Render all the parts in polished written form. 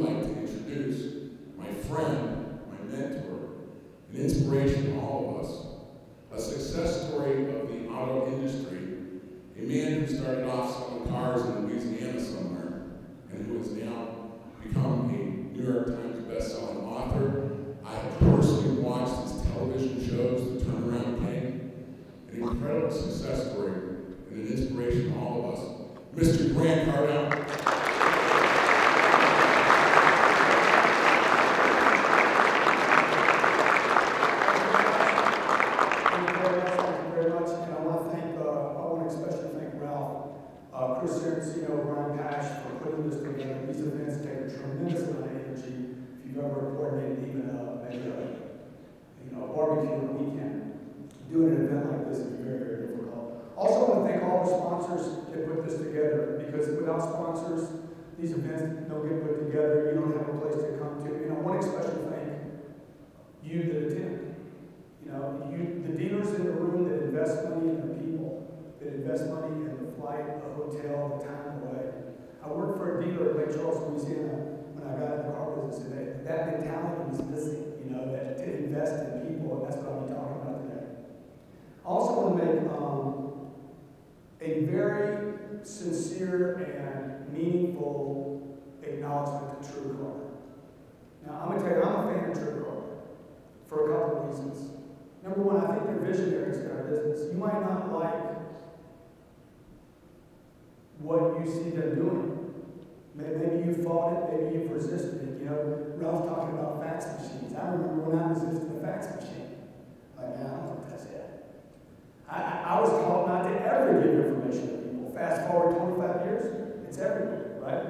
like to introduce my friend, my mentor, an inspiration to all of us, a success story of the auto industry, a man who started off selling cars in Louisiana somewhere, and who has now become a New York Times best-selling author. I have personally watched his television shows, The Turnaround King, an incredible success story and an inspiration to all of us. Mr. Grant Cardone. Ryan Pash for putting this together. These events take a tremendous amount of energy. If you've ever coordinated even a barbecue on a weekend, doing an event like this is very, very difficult. Also, I want to thank all the sponsors that put this together, because without sponsors, these events don't get put together. You don't have a place to come to. I want to especially thank you that attend. The dealers in the room that invest money in their people, that invest money in the flight, the hotel, the time away. I worked for a dealer in Lake Charles, Louisiana, when I got in the car business today. That mentality was missing, that to invest in people, and that's what I'll be talking about today. I also want to make a very sincere and meaningful acknowledgement to TrueCar. Now, I'm going to tell you, I'm a fan of TrueCar for a couple of reasons. Number one, I think they're visionaries in our business. You might not like what you see them doing. Maybe you fought it, maybe you've resisted it. Ralph talking about fax machines. I remember when I resisted the fax machine. Like, man, I don't know what that's it. I was taught not to ever give information to people. Fast forward 25 years, it's everywhere, right?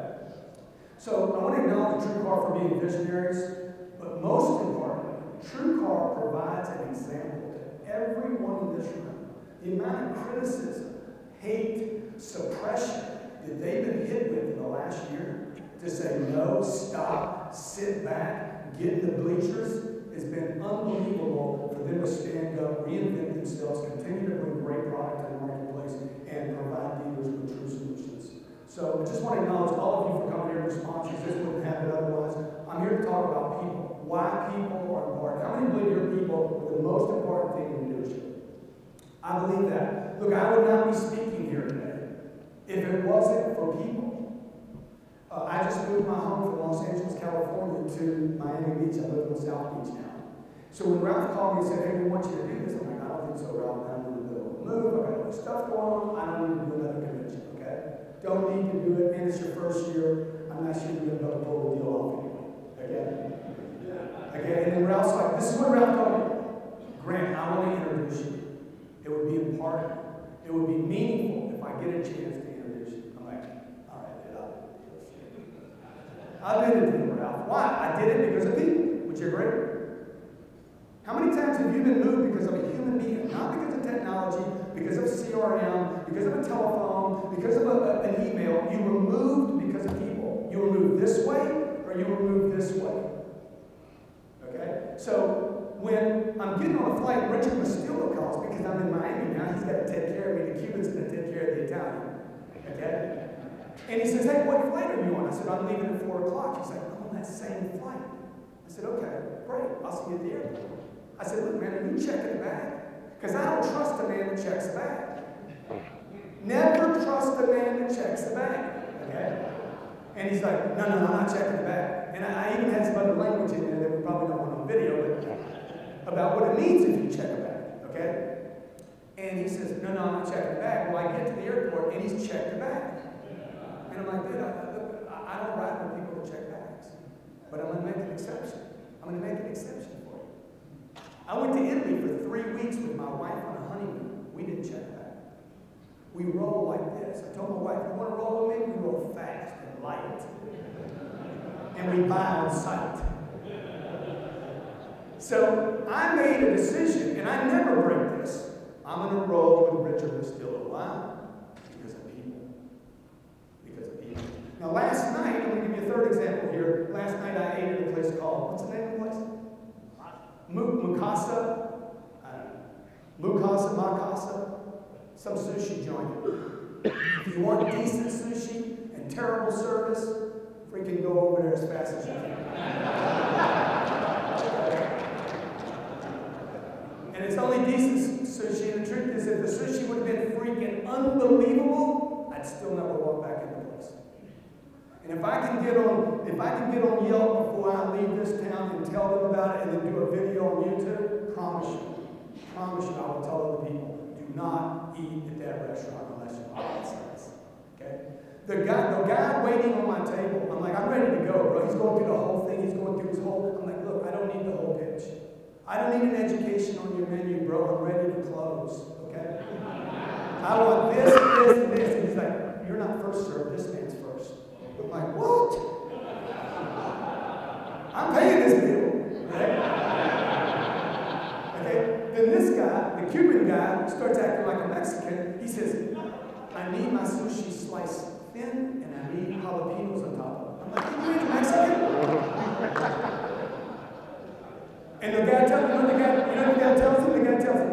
So I want to acknowledge TrueCar for being visionaries, but most importantly, TrueCar provides an example to everyone in this room. The amount of criticism, hate, suppression that they've been hit with in the last year, to say no, stop, sit back, get in the bleachers, has been unbelievable for them to stand up, reinvent themselves, continue to bring great product to the marketplace, and provide dealers with true solutions. So I just want to acknowledge all of you for coming here as sponsors. This wouldn't happen otherwise. I'm here to talk about people, why people are important. How many believe your people are the most important thing in leadership? I believe that. Look, I would not be speaking here today if it wasn't for people. I just moved my home from Los Angeles, California to Miami Beach. I live in South Beach now. So when Ralph called me and said, hey, we want you to do this, I'm like, I don't think so, Ralph. I'm in the middle of a move. I've got other stuff going on. I don't need to do another convention, okay? Don't need to do it. And it's your first year. I'm not sure you're going to be able to pull the deal off anyway, okay? Okay, and then Ralph's like, this is what Ralph told me. Grant, I want to introduce you. It would be important. It would be meaningful if I get a chance to introduce you. I'm like, all right, dude, I'll do it, Ralph. Why? I did it because of people, which are great. How many times have you been moved because of a human being? Not because of technology, because of CRM, because of a telephone, because of an email. You were moved because of people. You were moved this way, or you were moved this way. Okay? So when I'm getting on a flight, Richard Mastillo calls because I'm in Miami now. He's got to take care of me. The Cuban's going to take care of the Italian. Okay? And he says, hey, what flight are you on? I said, I'm leaving at 4 o'clock. He's like, I'm on that same flight. I said, okay, great. I'll see you at the airport. I said, look, man, are you checking the bag? Because I don't trust the man that checks the bag. Never trust the man that checks the bag. Okay? And he's like, no, I'm not checking the bag. And I even had some other language in there that we probably don't want on video, but about what it means if you check a bag. Okay? And he says, no, I'm not checking the bag. Well, I get to the airport, and he's checked the bag. And I'm like, dude, I don't ride with people that check bags. But I'm going to make an exception. I'm going to make an exception for you. I went to Italy for 3 weeks with my wife on a honeymoon. We didn't check back. We roll like this. I told my wife, you want to roll with me? We roll fast and light. And we buy on sight. So I made a decision, and I never break this. I'm going to roll with Richard Mastillo. Why? Because of people. Because of people. Now, last night, I'm going to give you a third example here. Last night, I ate at a place called, what's the name of the place? Mukasa. Makasa. Some sushi joint. If you want decent sushi and terrible service freaking go over there as fast as you can. And it's only decent sushi. And the truth is, if the sushi would have been freaking unbelievable, I'd still never walk back into the place. And if I can get on Yelp before I leave this town and tell them about it and then do a video on YouTube, promise you, I will tell other people, do not eat at that restaurant unless you want that service. Okay? The guy waiting on my table, I'm like, I'm ready to go, bro. He's going through the whole thing. He's going through his whole, I'm like, look, I don't need the whole pitch. I don't need an education on your menu, bro. I'm ready to close. Okay? I want this, this, and this. And he's like, you're not first served. This man's first. I'm like, what? I'm paying this bill. Right? Okay? Then this guy, the Cuban guy, starts acting like a Mexican. He says, I need my sushi sliced thin, and I need jalapenos on top of it. I'm like, you ain't Mexican? And the guy tells him, the guy tells him,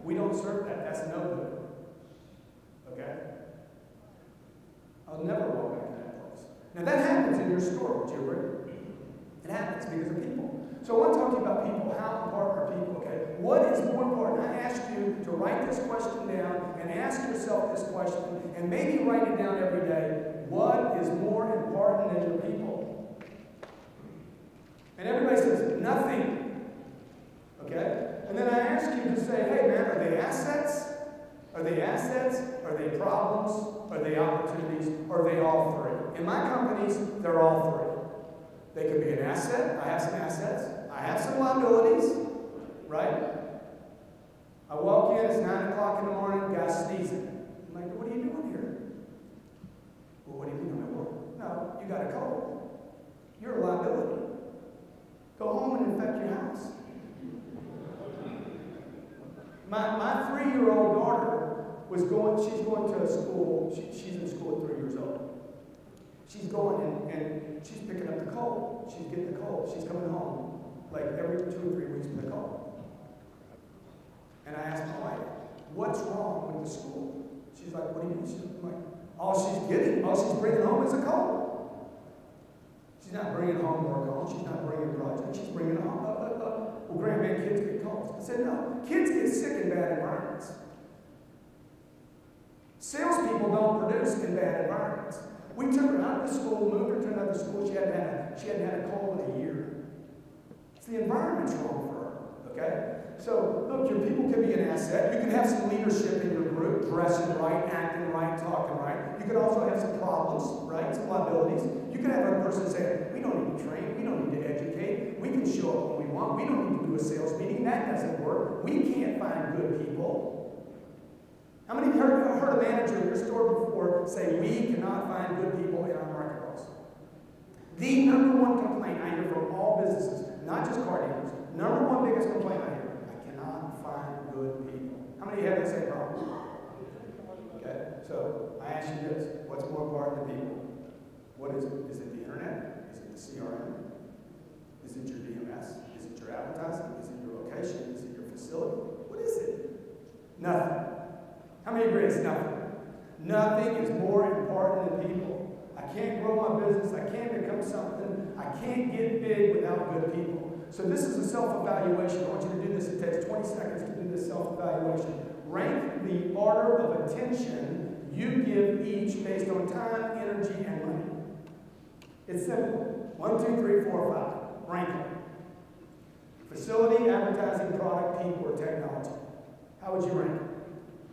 we don't serve that. That's no good. Okay? I'll never walk back to that place. Now that happens in your store, would you agree? It happens because of people. So I want to talk to you about people. How important are people? Okay? What is more important? I ask you to write this question down and ask yourself this question and maybe write it down every day. What is more important than your people? And everybody says, nothing. Okay? And then I ask you to say, hey man, are they assets? Are they assets? Are they problems? Are they opportunities? Or are they all three? In my companies, they're all three. They could be an asset. I have some assets. I have some liabilities. Right? I walk in, it's 9 o'clock in the morning, guy's sneezing. I'm like, what are you doing here? Well, what do you mean I'm at work? No, you got a cold. You're a liability. Go home and infect your house. My 3-year-old daughter she's going to a school, she's in school at 3 years old. She's going and she's picking up the cold. She's getting the cold. She's coming home like every 2 or 3 weeks with a cold. And I asked my wife, what's wrong with the school? She's like, what do you mean? I'm like, all she's bringing home is a cold. She's not bringing home more cold. She's not bringing projects. She's bringing home, well, kids get colds. I said, no, kids get sick in bad environments. Salespeople don't produce in bad environments. We took her out of the school, moved her to another school. She hadn't had a cold in a year. It's the environment's wrong for her, okay? So, look, your people can be an asset. You can have some leadership in your group, dressing right, acting right, talking right. You can also have some problems, right, some liabilities. You can have a person say, we don't need to train, we don't need to educate, we can show up when we want, we don't need to do a sales meeting, that doesn't work. We can't find good people. How many of you heard a manager in your store before say, we cannot find good people in our marketplace? The number one complaint I hear from all businesses, not just car dealers, number one biggest complaint I hear, I cannot find good people. How many of you have that same problem? Okay, so I ask you this, what's more important than people? What is it? Is it the internet? Is it the CRM? Is it your DMS? Is it your advertising? Is it your location? Is it your facility? What is it? Nothing. How many agree it's nothing? Nothing is more important than people. I can't grow my business. I can't become something. I can't get big without good people. So this is a self-evaluation. I want you to do this. It takes 20 seconds to do this self-evaluation. Rank the order of attention you give each based on time, energy, and money. It's simple. 1, 2, 3, 4, 5. Rank them. Facility, advertising, product, people, or technology. How would you rank it?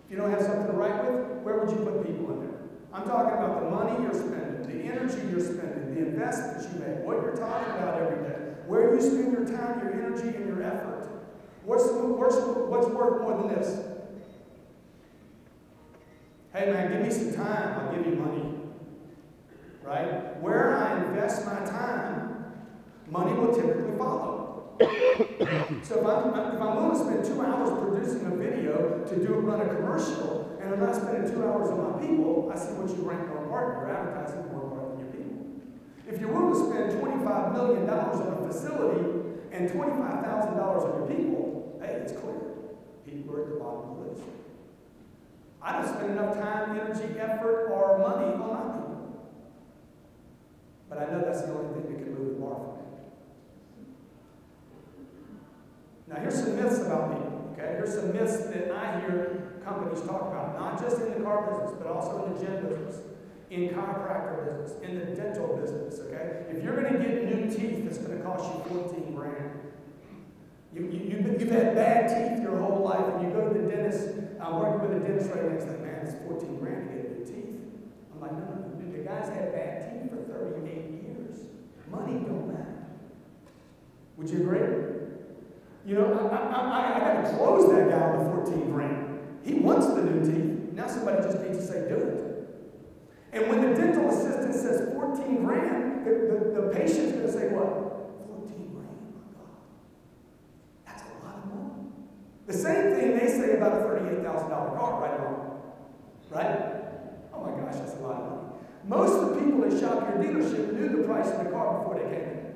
If you don't have something to write with, where would you put people in there? I'm talking about the money you're spending, the energy you're spending, the investments you make, what you're talking about every day, where you spend your time, your energy, and your effort. What's worth more than this? Hey man, give me some time, I'll give you money. Right? Where I invest my time, money will typically follow. So if I'm willing to spend 2 hours producing a video to run a commercial, and I'm not spending 2 hours on my people, I see what you rank more important. Your advertising is more important than your people. If you're willing to spend $25 million on a facility and $25,000 on your people, hey, it's clear. People are at the bottom of the list. I don't spend enough time, energy, effort, or money on my people. But I know that's the only thing that can move the bar for me. Now here's some myths about people, okay? Here's some myths that I hear companies talk about, not just in the car business, but also in the gym business, in chiropractor business, in the dental business, okay? If you're going to get new teeth, it's going to cost you 14 grand. You've had bad teeth your whole life, and you go to the dentist. I'm working with a dentist right now. He's like, man, it's 14 grand to get new teeth. I'm like, no, dude, the guy's had bad teeth for 38 years. Money don't matter. Would you agree? You know, I got to close that guy on the 14 grand. He wants the new teeth. Now somebody just needs to say, do it. And when the dental assistant says 14 grand, the patient's going to say what? The same thing they say about a $38,000 car, right or wrong? Right? Oh my gosh, that's a lot of money. Most of the people that shop your dealership knew the price of the car before they came in.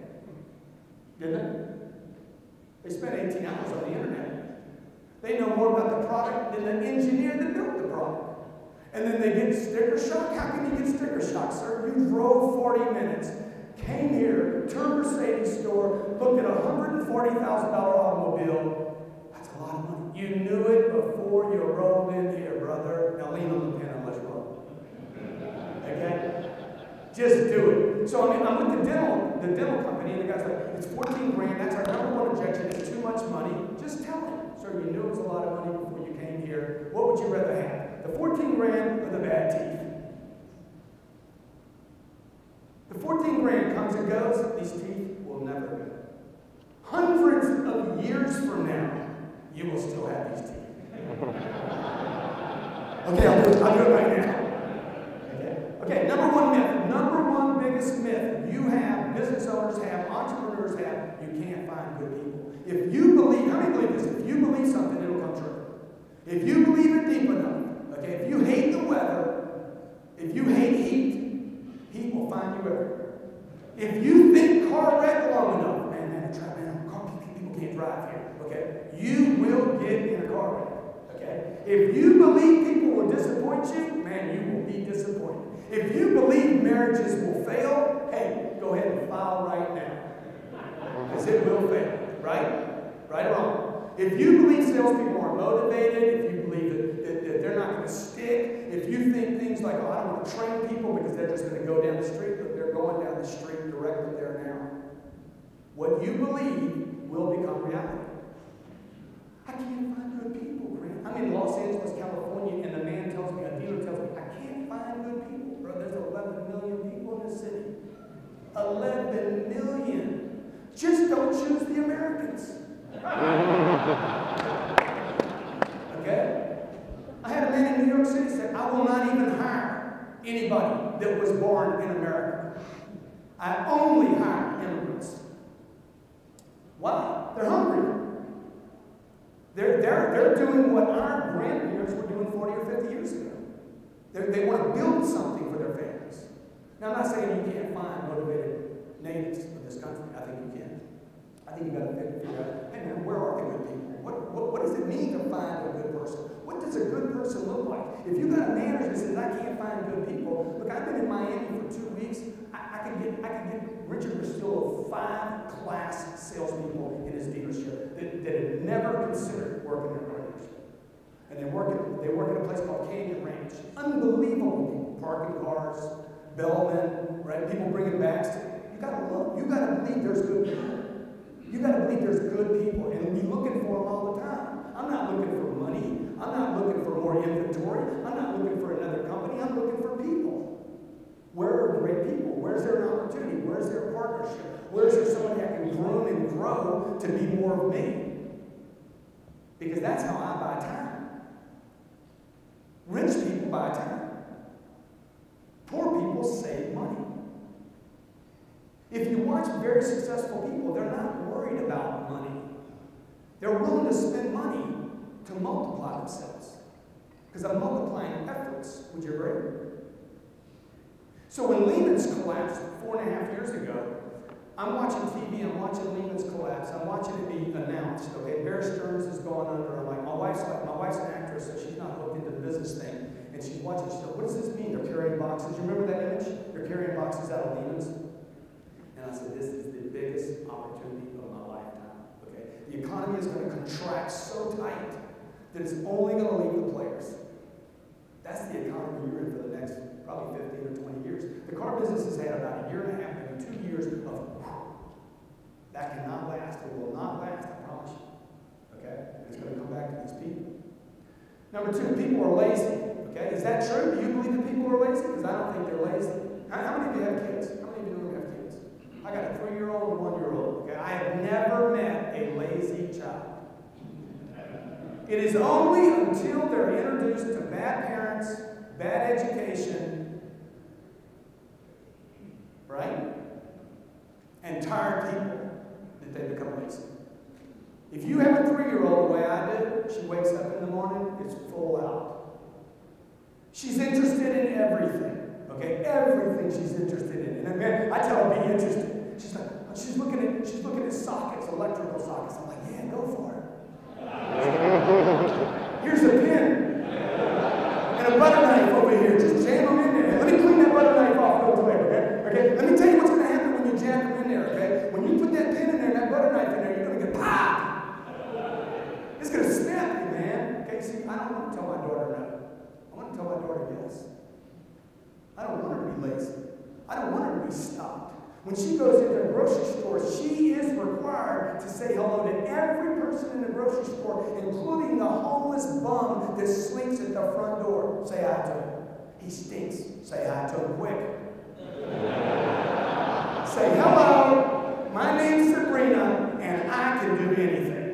Didn't they? They spent 18 hours on the internet. They know more about the product than the engineer that built the product. And then they get sticker shock. How can you get sticker shock, sir? You drove 40 minutes, came here to a Mercedes store, looked at a $140,000 automobile. A lot of money. You knew it before you rolled in here, brother. Now lean on the pen and let's roll. Okay? Just do it. So I'm with the dental company, and the guy's like, it's 14 grand, that's our number one objection, it's too much money. Just tell him, sir, you knew it was a lot of money before you came here. What would you rather have? The 14 grand or the bad teeth? The 14 grand comes and goes, these teeth will never go. Hundreds of years from now, you will still have these teeth. Okay, I'll do it right now. Okay, number one myth. Number one biggest myth you have, business owners have, entrepreneurs have, you can't find good people. If you believe, how many believe this? If you believe something, it'll come true. If you believe it deep enough, okay, if you hate the weather, if you hate heat will find you everywhere. If you think car wreck long enough, people can't drive here. Okay? You will get in a car wreck. Okay? If you believe people will disappoint you, man, you will be disappointed. If you believe marriages will fail, hey, go ahead and file right now. Because it will fail. Right? Right or wrong? If you believe salespeople are motivated, if you believe that they're not going to stick, if you think things like, oh, I don't want to train people because they're just going to go down the street, but they're going down the street directly there now. What you believe will become reality. I can't find good people, Grant. I'm in Los Angeles, California, and a dealer tells me, I can't find good people. Bro, there's 11 million people in this city. 11 million. Just don't choose the Americans. Okay? I had a man in New York City say, I will not even hire anybody that was born in America. I only hire immigrants. Why? They're hungry. They're doing what our grandparents were doing 40 or 50 years ago. They want to build something for their families. Now, I'm not saying you can't find motivated natives in this country. I think you can. I think you've got to figure out, hey man, where are the good people? What does it mean to find a good person? What does a good person look like? If you've got a manager that says, I can't find good people, look, I've been in Miami for 2 weeks. I can get Richard Castillo 5-class salespeople in his dealership that had never considered working in a car dealership. And they work at a place called Canyon Ranch. Unbelievable people. Parking cars, bellmen, right? People bringing bags to you. Gotta look. You gotta believe there's good people. You gotta believe there's good people and be looking for them all the time. I'm not looking for money. I'm not looking for more inventory. I'm not looking for another company. I'm looking for people. Where are great people? Where's there an opportunity? Where's there a partnership? Where's there somebody I can groom and grow to be more of me? Because that's how I buy time. Rich people buy time. Poor people save money. If you watch very successful people, they're not worried about money. They're willing to spend money to multiply themselves. Because I'm multiplying efforts. Would you agree? So when Lehman's collapsed 4.5 years ago, I'm watching TV, I'm watching Lehman's collapse, I'm watching it be announced, okay? Bear Stearns is going under. I'm like, my wife's an actress, so she's not hooked into the business thing. And she's watching, she's like, what does this mean? They're carrying boxes. You remember that image? They're carrying boxes out of Lehman's. I said, this is the biggest opportunity of my lifetime. Okay? The economy is going to contract so tight that it's only going to leave the players. That's the economy you're in for the next probably 15 or 20 years. The car business has had about a year and a half, maybe 2 years of that cannot last. It will not last, I promise you. Okay? It's going to come back to these people. Number 2, people are lazy. Okay? Is that true? Do you believe that people are lazy? Because I don't think they're lazy. How many of you have kids? How many of you have kids? I got a 3-year-old and a 1-year-old. Okay? I have never met a lazy child. It is only until they're introduced to bad parents, bad education, right? And tired people that they become lazy. If you have a 3-year-old the way I do, she wakes up in the morning, it's full out. She's interested in everything. Okay? Everything she's interested in. And again, I tell her, be interested. She's like, she's looking at sockets, electrical sockets. I'm like, yeah, go for it. Here's a pin. And a butter knife over here. Just jam them in there. Let me clean that butter knife off real quick, okay? Okay? Let me tell you what's going to happen when you jam them in there, okay? When you put that pin in there, that butter knife in there, you're going to get pop! It's going to snap you, man. Okay, see, I don't want to tell my daughter no. I want to tell my daughter yes. I don't want her to be lazy. I don't want her to be stopped. When she goes into a grocery store, she is required to say hello to every person in the grocery store, including the homeless bum that sleeps at the front door. Say hi to him. He stinks. Say hi to him quick. Say, hello, my name's Sabrina, and I can do anything.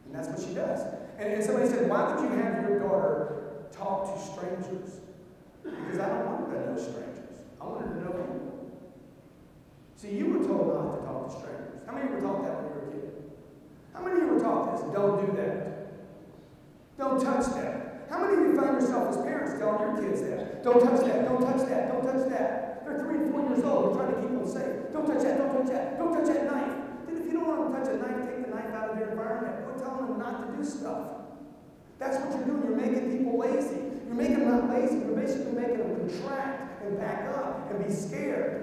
And that's what she does. And somebody said, why would you have your daughter talk to strangers? Because I don't want her to know strangers. I want her to know people. See, you were told not to talk to strangers. How many of you were taught that when you were a kid? How many of you were taught this? Don't do that. Don't touch that. How many of you find yourself as parents telling your kids that? Don't touch that, don't touch that, don't touch that. They're 3 and 4 years old. We're trying to keep them safe. Don't touch that, don't touch that, don't touch that knife. Then if you don't want them to touch a knife, take the knife out of their environment. Quit telling them not to do stuff. That's what you're doing. You're making people lazy. You're making them not lazy. You're basically making them contract and back up and be scared.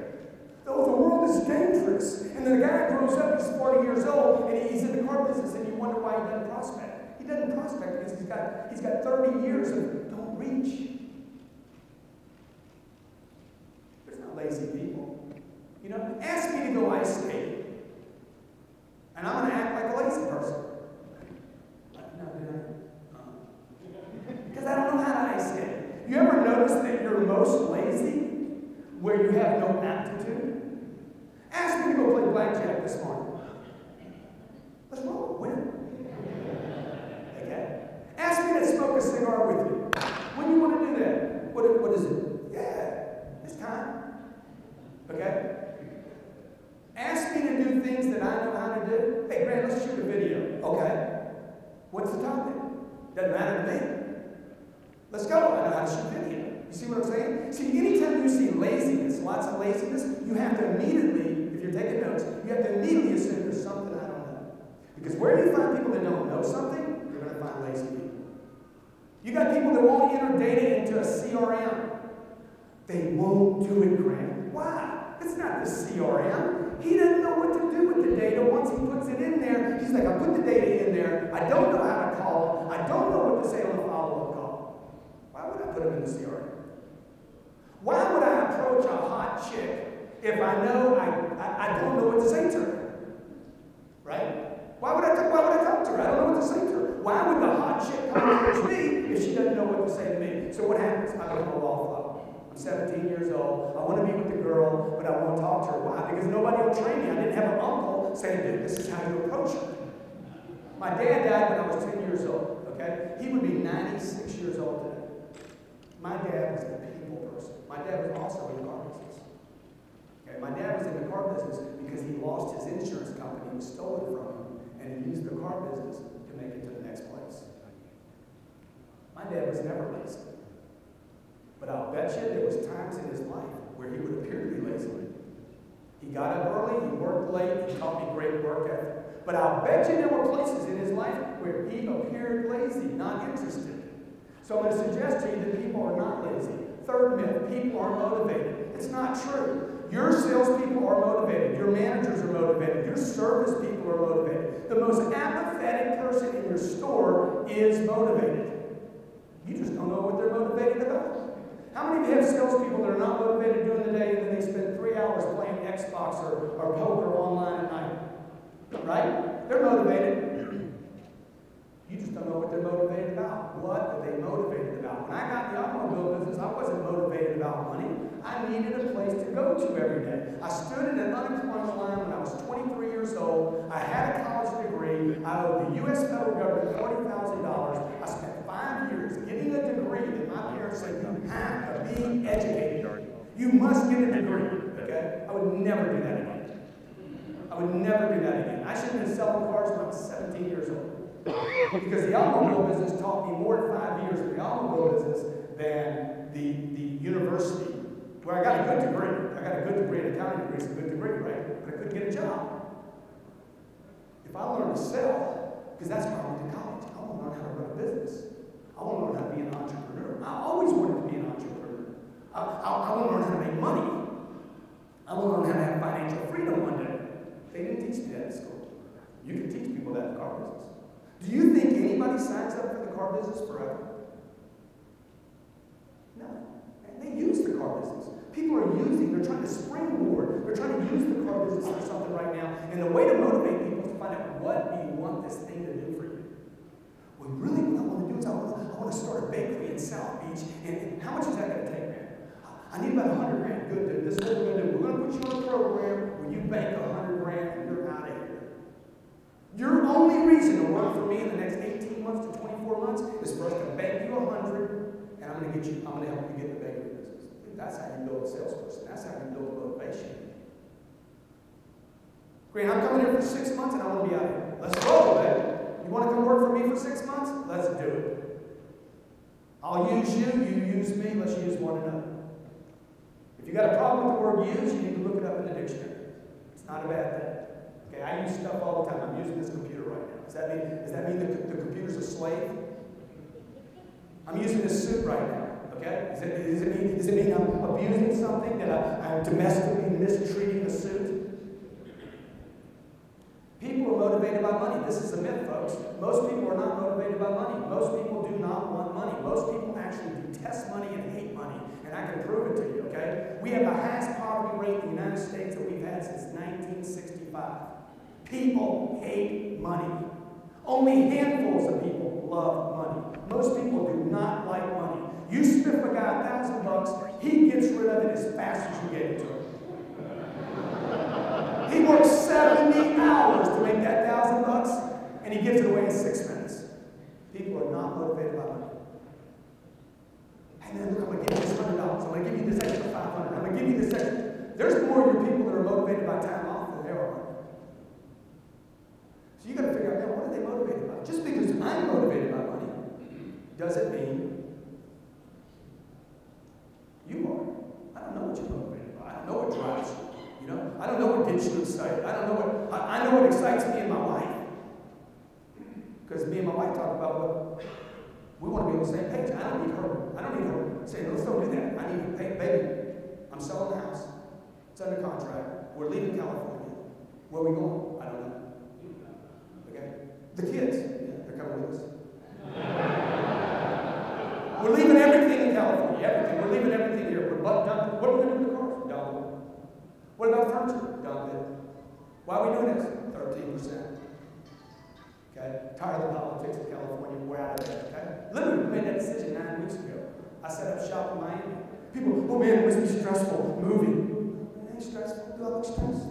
Oh, the world is dangerous. And then the guy grows up, he's 40 years old, and he's in the car business, and you wonder why he doesn't prospect. He doesn't prospect because he's got 30 years of don't reach. There's not lazy people. You know, ask me to go ice skating, and I'm going to act like a lazy person. No, because I don't know how to ice skate. You ever notice that you're most lazy where you have no aptitude? Ask me to go play blackjack this morning. What's wrong? When? Okay. Ask me to smoke a cigar with you. When do you want to do that? What is it? Yeah, it's time. Okay? Ask me to do things that I know how to do. Hey, Grant, let's shoot a video. Okay. What's the topic? Doesn't matter to me. Let's go. I know how to shoot video. You see what I'm saying? See, anytime you see laziness, lots of laziness, you have to immediately, if you're taking notes, you have to immediately assume there's something I don't know. Because where you find people that don't know something, you're going to find lazy people. You got people that won't enter data into a CRM. They won't do it, Grant. Why? It's not the CRM. He doesn't know what to do with the data once he puts it in there. He's like, I put the data in there. I don't know how to call him. I don't know what to say on the follow-up call. Why would I put him in the CRM? Why would I approach a hot chick if I know I don't know what to say to her? Right? Why would I talk to her? I don't know what to say to her. Why would the hot chick come approach me if she doesn't know what to say to me? So what happens? I become a wallflower. I'm 17 years old. I want to be with the girl, but I won't talk to her. Why? Because nobody will train me. I didn't have an uncle saying, dude, this is how you approach her. My dad died when I was 10 years old. Okay? He would be 96 years old today. My dad was the people person. My dad was also in the car business. Okay? My dad was in the car business because he lost his insurance company. It was stolen from him, and he used the car business to make it to the next place. My dad was never lazy. But I'll bet you there was times in his life where he would appear to be lazy. He got up early, he worked late, he taught me great work ethic. But I'll bet you there were places in his life where he appeared lazy, not interested. So I'm going to suggest to you that people are not lazy. Third myth, people are motivated. It's not true. Your salespeople are motivated. Your managers are motivated. Your service people are motivated. The most apathetic person in your store is motivated. You just don't know what they're motivated about. How many of you have salespeople that are not motivated during the day and then they spend 3 hours playing Xbox or poker online at night? Right? They're motivated. You just don't know what they're motivated about. What are they motivated about? When I got in the automobile business, I wasn't motivated about money. I needed a place to go to every day. I stood in an unemployment line when I was 23 years old. I had a college degree. I owed the U.S. federal government $40,000. I spent 5 years getting a degree that my parents said, you have to be educated. You must get a degree, okay? I would never do that again. I would never do that again. I should have been selling cars when I was 17 years old. Because the automobile business taught me more in 5 years in the automobile business than the university, where I got a good degree. I got a good degree, an accounting degree, it's a good degree, right? But I couldn't get a job. If I learned to sell, because that's why I went to college, I want to learn how to run a business. I want to learn how to be an entrepreneur. I always wanted to be an entrepreneur. I want to learn how to make money. I want to learn how to have financial freedom one day. They didn't teach me that in school. You can teach people that in the car business. Do you think anybody signs up for the car business forever? No. And they use the car business. People are they're trying to springboard. They're trying to use the car business for something right now. And the way to motivate people is to find out, what do you want this thing to do for you? Well, really, what I want to do is I want to start a bakery in South Beach. And how much is that going to take, man? I need about $100,000. Good, dude. This is what we're going to do. We're going to put you on a program where you bank $100,000 and you're out of here. Your only reason to work for me in the next 18 months to 24 months is for us to bank you 100, and I'm going to help you get the bakery business. That's how you build a salesperson. That's how you build motivation. Great, I'm coming here for 6 months and I want to be out here. Let's roll, baby. You want to come work for me for 6 months? Let's do it. I'll use you, you use me, let's use one another. If you got a problem with the word use, you need to look it up in the dictionary. It's not a bad thing. Okay, I use stuff all the time. I'm using this computer right now. Does that mean the computer's a slave? I'm using this suit right now. Okay? Does it mean I'm abusing something, that I'm domestically mistreating the suit? People are motivated by money. This is a myth, folks. Most people are not motivated by money. Most people do not want money. Most people actually detest money and hate money. And I can prove it to you, okay? We have the highest poverty rate in the United States that we've had since 1965. People hate money. Only handfuls of people love money. Most people do not like money. You spiff a guy $1,000, he gets rid of it as fast as you get it to him. He works 70 hours to make that $1,000, and he gives it away in 6 minutes. People are not motivated by money. Hey man, look, I'm going to give you this $100. I'm going to give you this extra $500. I'm going to give you this extra. There's more of your people that are motivated by time off than there are money. So you got to figure out, man, what are they motivated by? Just because I'm motivated by money doesn't mean you are. I don't know what you're motivated by. I don't know what drives you. You know, I don't know what gets you excited. I know what excites me and my wife. Because me and my wife talk about what we want to be on the same page. I don't need her saying, let's don't do that. I need, hey, baby, I'm selling the house. It's under contract. We're leaving California. Where are we going? I don't know. Okay? The kids, yeah, they're coming with us. We're leaving everything in California. Everything. We're leaving everything here. What are we going to do with the cars? Done. What about furniture? Done it. Why are we doing this? 13%. Okay? Tired of the politics of California. We're out of there. Okay? Literally, we made that decision 9 weeks ago. I set up shop in Miami. People, oh man, it must be stressful moving. It ain't stressful. Do I look stressed?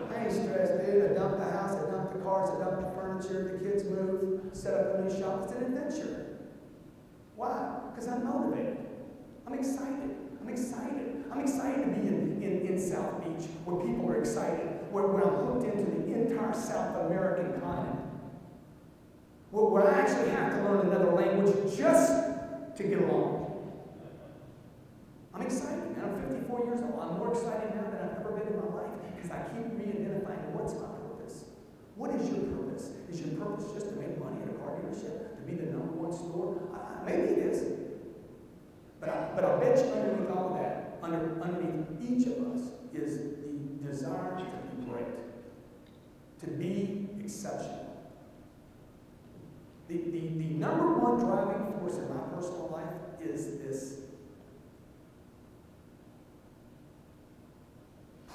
I ain't stressed, dude. I dumped the house, I dumped the cars, I dumped the furniture, the kids moved, set up a new shop. It's an adventure. Why? Because I'm motivated. I'm excited. I'm excited. I'm excited to be in South Beach, where people are excited, where I'm hooked into the entire South American continent, where I actually have to learn another language just to get along. I'm excited, man. I'm 54 years old. I'm more excited now than I've ever been in my life because I keep re-identifying what's my purpose. What is your purpose? Is your purpose just to make money at a car dealership? To be the #1 store? Maybe it is. But I'll bet you underneath all of that, underneath each of us is the desire to be great, to be exceptional. The number one driving force in my personal life is this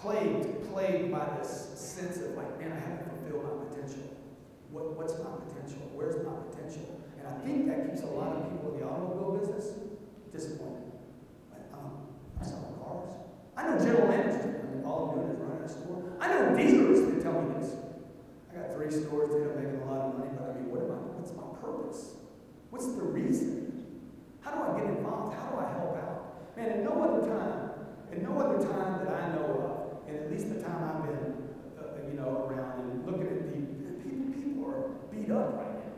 plagued by this sense of like, man, I haven't fulfilled my potential. What's my potential? Where's my potential? And I think that keeps a lot of people in the automobile business disappointed. Like, I sell cars. I know general managers. I mean, all I'm doing is running a store. I know dealers that tell me this. I got 3 stores, they're making a lot of money, but I mean, what's my purpose? What's the reason? How do I get involved? How do I help out? Man, at no other time that I know of, and at least the time I've been, around and looking at people are beat up right now.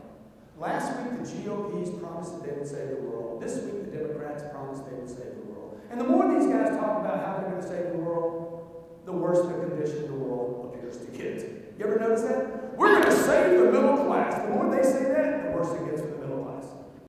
Last week, the GOPs promised that they would save the world. This week, the Democrats promised they would save the world. And the more these guys talk about how they're going to save the world, the worse the condition the world appears to get. You ever notice that? We're going to save the middle class. The more they say that, the worse it gets for